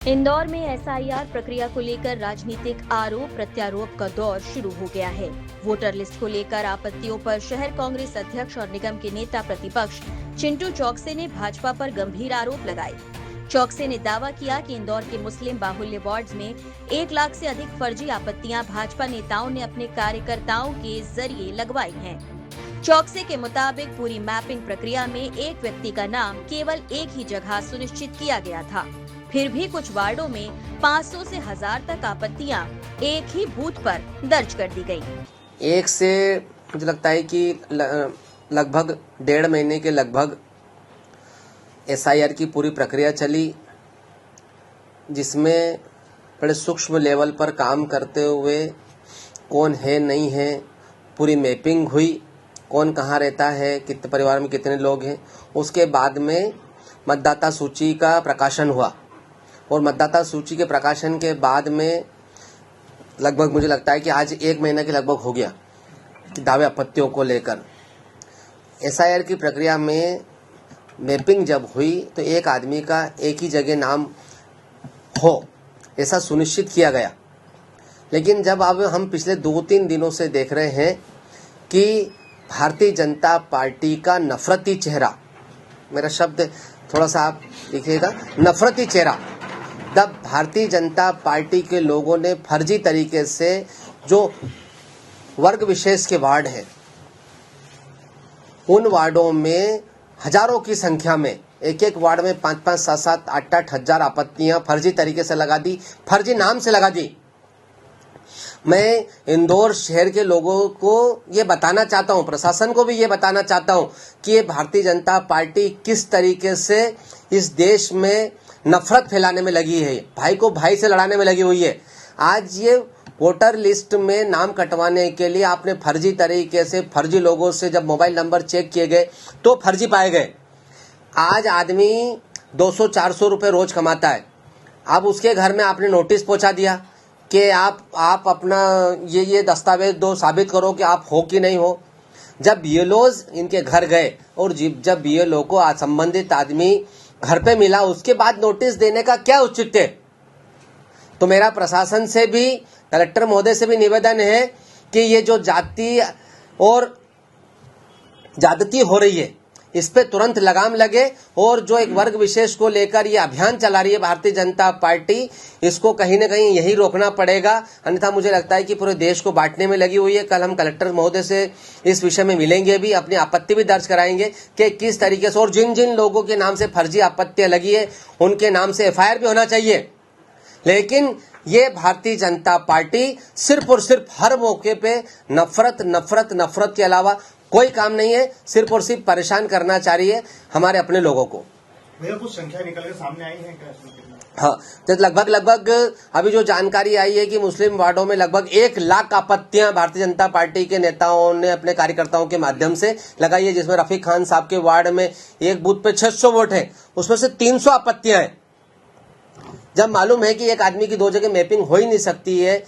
इंदौर में एसआईआर प्रक्रिया को लेकर राजनीतिक आरोप प्रत्यारोप का दौर शुरू हो गया है। वोटर लिस्ट को लेकर आपत्तियों पर शहर कांग्रेस अध्यक्ष और निगम के नेता प्रतिपक्ष चिंटू चौकसे ने भाजपा पर गंभीर आरोप लगाए। चौकसे ने दावा किया कि इंदौर के मुस्लिम बाहुल्य वार्ड में 1 लाख से अधिक फर्जी आपत्तियां भाजपा नेताओं ने अपने कार्यकर्ताओं के जरिए लगवाई हैं। चौकसे के मुताबिक पूरी मैपिंग प्रक्रिया में एक व्यक्ति का नाम केवल एक ही जगह सुनिश्चित किया गया था। फिर भी कुछ वार्डों में 500 से 1000 तक आपत्तियां एक ही बूथ पर दर्ज कर दी गई। एक से मुझे लगता है कि लगभग 1.5 महीने के लगभग एसआईआर की पूरी प्रक्रिया चली, जिसमें बड़े सूक्ष्म लेवल पर काम करते हुए कौन है नहीं है पूरी मैपिंग हुई, कौन कहाँ रहता है, कितने परिवार में कितने लोग हैं। उसके बाद में मतदाता सूची का प्रकाशन हुआ और मतदाता सूची के प्रकाशन के बाद में लगभग मुझे लगता है कि आज 1 महीना के लगभग हो गया कि दावे आपत्तियों को लेकर एसआईआर की प्रक्रिया में मैपिंग जब हुई तो एक आदमी का एक ही जगह नाम हो ऐसा सुनिश्चित किया गया। लेकिन जब अब हम पिछले 2-3 दिनों से देख रहे हैं कि भारतीय जनता पार्टी का नफरती चेहरा, मेरा शब्द थोड़ा सा आप लिखिएगा, नफरती चेहरा, तब भारतीय जनता पार्टी के लोगों ने फर्जी तरीके से जो वर्ग विशेष के वार्ड हैं उन वार्डों में हजारों की संख्या में एक वार्ड में 5-5, 7-7, 8-8 हजार आपत्तियां फर्जी तरीके से लगा दी, फर्जी नाम से लगा दी। मैं इंदौर शहर के लोगों को ये बताना चाहता हूँ, प्रशासन को भी ये बताना चाहता हूँ कि ये भारतीय जनता पार्टी किस तरीके से इस देश में नफरत फैलाने में लगी है, भाई को भाई से लड़ाने में लगी हुई है। आज ये वोटर लिस्ट में नाम कटवाने के लिए आपने फर्जी तरीके से फर्जी लोगों से जब मोबाइल नंबर चेक किए गए तो फर्जी पाए गए। आज आदमी 200-400 रुपए रोज कमाता है, अब उसके घर में आपने नोटिस पहुंचा दिया कि आप अपना ये दस्तावेज दो, साबित करो कि आप हो कि नहीं हो। जब बीएलओज इनके घर गए और जब बीएलओ को संबंधित आदमी घर पे मिला, उसके बाद नोटिस देने का क्या औचित्य है? तो मेरा प्रशासन से भी, कलेक्टर महोदय से भी निवेदन है कि ये जो जाति और ज्यादती हो रही है इस पे तुरंत लगाम लगे और जो एक वर्ग विशेष को लेकर ये अभियान चला रही है भारतीय जनता पार्टी, इसको कहीं न कहीं यही रोकना पड़ेगा। अन्यथा मुझे लगता है कि पूरे देश को बांटने में लगी हुई है। कल हम कलेक्टर महोदय से इस विषय में मिलेंगे भी, अपनी आपत्ति भी दर्ज कराएंगे कि किस तरीके से और जिन जिन लोगों के नाम से फर्जी आपत्तियां लगी है उनके नाम से एफआईआर भी होना चाहिए। लेकिन ये भारतीय जनता पार्टी सिर्फ और सिर्फ हर मौके पे नफरत के अलावा कोई काम नहीं है, सिर्फ और सिर्फ परेशान करना चाह रही है हमारे अपने लोगों को। भैया कुछ संख्या निकल के सामने आई है क्या? हाँ, तो लगभग अभी जो जानकारी आई है कि मुस्लिम वार्डों में लगभग 1 लाख आपत्तियां भारतीय जनता पार्टी के नेताओं ने अपने कार्यकर्ताओं के माध्यम से लगाई है, जिसमें रफीक खान साहब के वार्ड में एक बूथ पे 600 वोट है, उसमें से 300 आपत्तियां हैं। जब मालूम है कि एक आदमी की 2 जगह मैपिंग हो ही नहीं सकती है,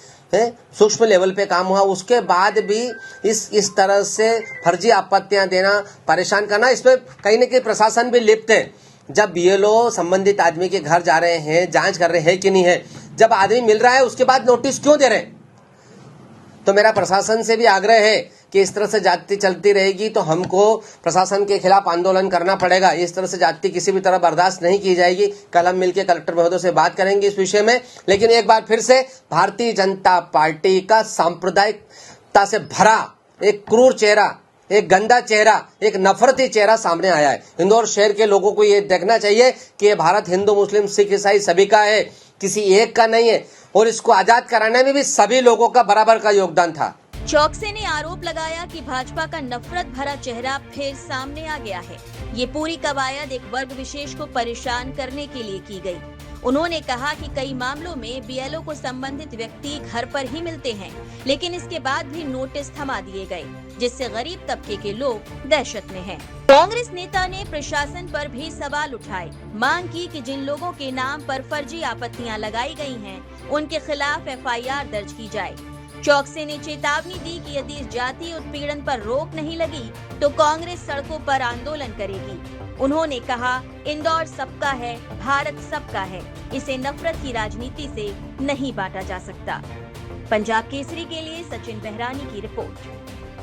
सूक्ष्म लेवल पे काम हुआ, उसके बाद भी इस तरह से फर्जी आपत्तियां देना, परेशान करना, इसमें कहीं न कहीं प्रशासन भी लिप्त है। जब बीएलओ संबंधित आदमी के घर जा रहे हैं, जांच कर रहे हैं कि नहीं है, जब आदमी मिल रहा है उसके बाद नोटिस क्यों दे रहे हैं? तो मेरा प्रशासन से भी आग्रह है कि इस तरह से जाति चलती रहेगी तो हमको प्रशासन के खिलाफ आंदोलन करना पड़ेगा। इस तरह से जाति किसी भी तरह बर्दाश्त नहीं की जाएगी। कल हम मिलकर कलेक्टर महोदय से बात करेंगे इस विषय में। लेकिन एक बार फिर से भारतीय जनता पार्टी का सांप्रदायिकता से भरा एक क्रूर चेहरा, एक गंदा चेहरा, एक नफरती चेहरा सामने आया है। इंदौर शहर के लोगों को ये देखना चाहिए कि ये भारत हिंदू मुस्लिम सिख ईसाई सभी का है, किसी एक का नहीं है, और इसको आजाद कराने में भी सभी लोगों का बराबर का योगदान था। चौकसे ने आरोप लगाया कि भाजपा का नफरत भरा चेहरा फिर सामने आ गया है। ये पूरी कवायद एक वर्ग विशेष को परेशान करने के लिए की गई। उन्होंने कहा कि कई मामलों में बीएलओ को संबंधित व्यक्ति घर पर ही मिलते हैं, लेकिन इसके बाद भी नोटिस थमा दिए गए, जिससे गरीब तबके के लोग दहशत में हैं। कांग्रेस नेता ने प्रशासन पर भी सवाल उठाए, मांग की कि जिन लोगों के नाम पर फर्जी आपत्तियां लगाई गई हैं, उनके खिलाफ एफआईआर दर्ज की जाए। चौकसे ने चेतावनी दी कि यदि इस जातीय उत्पीड़न पर रोक नहीं लगी तो कांग्रेस सड़कों पर आंदोलन करेगी। उन्होंने कहा, इंदौर सबका है, भारत सबका है, इसे नफरत की राजनीति से नहीं बांटा जा सकता। पंजाब केसरी के लिए सचिन बहरानी की रिपोर्ट।